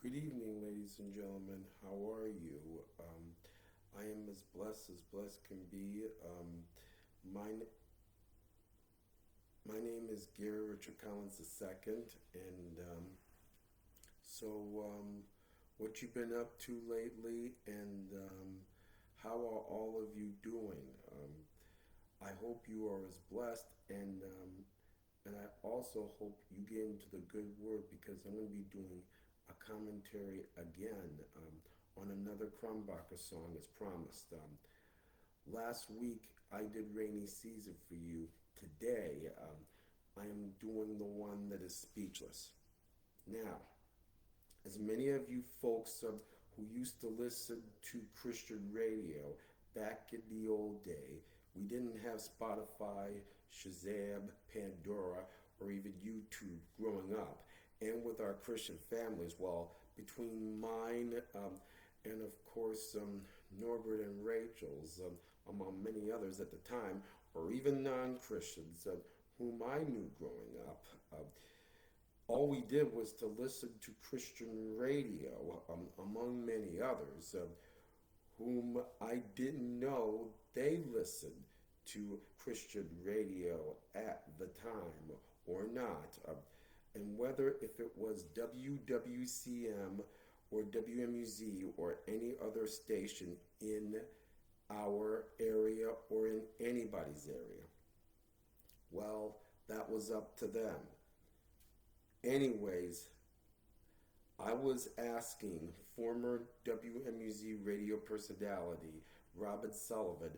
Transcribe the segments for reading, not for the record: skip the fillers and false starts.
Good evening, ladies and gentlemen. How are you? I am as blessed can be. My my name is Gary Richard Collins II, and so what you been up to lately, and how are all of you doing? I hope you are as blessed, and I also hope you get into the good word because I'm going to be doing a commentary again on another Crumbacher song as promised. Last week I did Rainy Season for you. Today I am doing the one that is Speechless. Now, as many of you folks who used to listen to Christian radio back in the old day, we didn't have Spotify, Shazam, Pandora, or even YouTube growing up. And with our Christian families, well, between mine and of course Norbert and Rachel's, among many others at the time, or even non Christians whom I knew growing up, all we did was to listen to Christian radio, among many others, whom I didn't know they listened to Christian radio at the time or not. And whether if it was WWCM or WMUZ or any other station in our area or in anybody's area, well, that was up to them. Anyways, I was asking former WMUZ radio personality Robin Sullivan,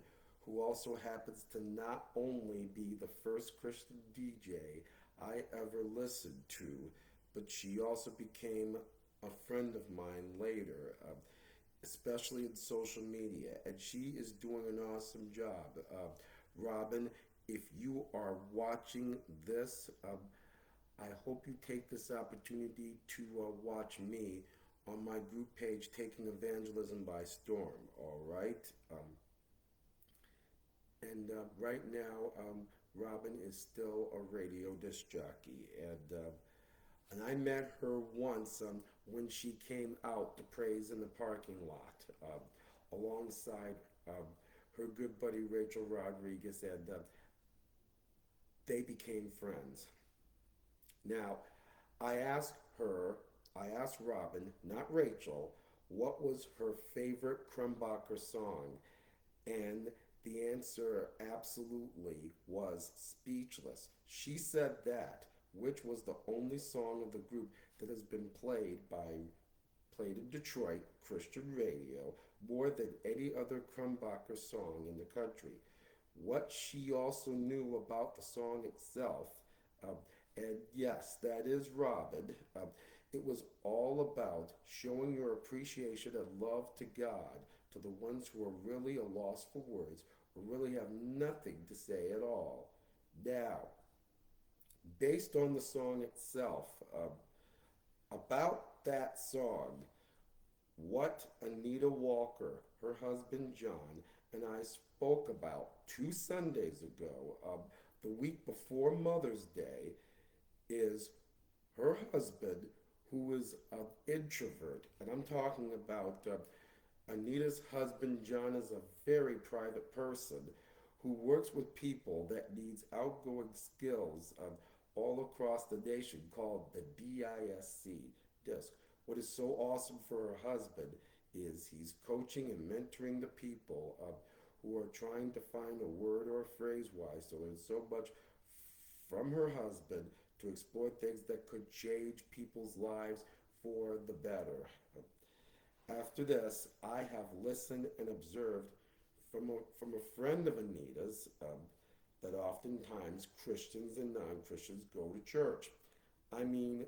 who also happens to not only be the first Christian DJ I ever listened to, but she also became a friend of mine later, especially in social media, and she is doing an awesome job. Robin, if you are watching this, I hope you take this opportunity to watch me on my group page, Taking Evangelism by Storm, all right? And right now, Robin is still a radio disc jockey, and I met her once when she came out to praise in the parking lot alongside her good buddy Rachel Rodriguez, and they became friends. Now, I asked her, I asked Robin, not Rachel, what was her favorite Crumbacher song, and the answer absolutely was Speechless. She said that, which was the only song of the group that has been played in Detroit Christian radio more than any other Crumbacher song in the country. What she also knew about the song itself, um, and yes, that is Robin. It was all about showing your appreciation and love to God to the ones who are really a loss for words or really have nothing to say at all. Now, based on the song itself, about that song, what Anita Walker, her husband John, and I spoke about 2 Sundays ago, the week before Mother's Day, is her husband, who is an introvert, and I'm talking about Anita's husband John is a very private person who works with people that needs outgoing skills all across the nation called the DISC. What is so awesome for her husband is he's coaching and mentoring the people who are trying to find a word or a phrase wise. So there's so much from her husband to explore things that could change people's lives for the better. After this, I have listened and observed from a friend of Anita's that oftentimes Christians and non Christians go to church. I mean,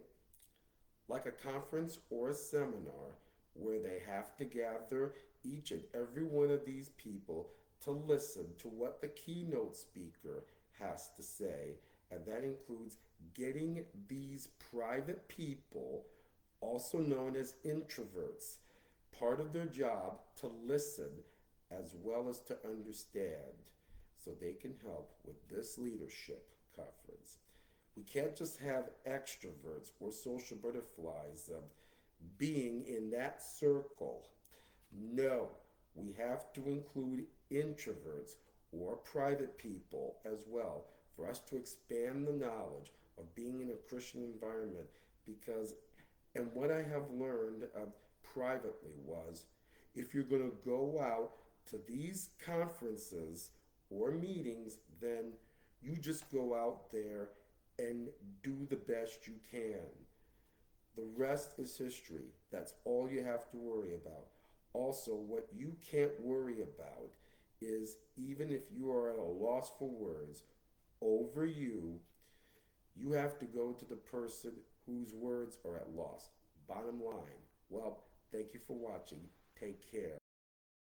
like a conference or a seminar where they have to gather each and every one of these people to listen to what the keynote speaker has to say. And that includes getting these private people, also known as introverts, part of their job to listen as well as to understand so they can help with this leadership conference. We can't just have extroverts or social butterflies being in that circle. No, we have to include introverts or private people as well for us to expand the knowledge of being in a Christian environment. Because, and what I have learned privately was, if you're going to go out to these conferences or meetings, then you just go out there and do the best you can. The rest is history. That's all you have to worry about. Also, what you can't worry about is, even if you are at a loss for words over you, you have to go to the person whose words are at loss. Bottom line. Well, thank you for watching. Take care.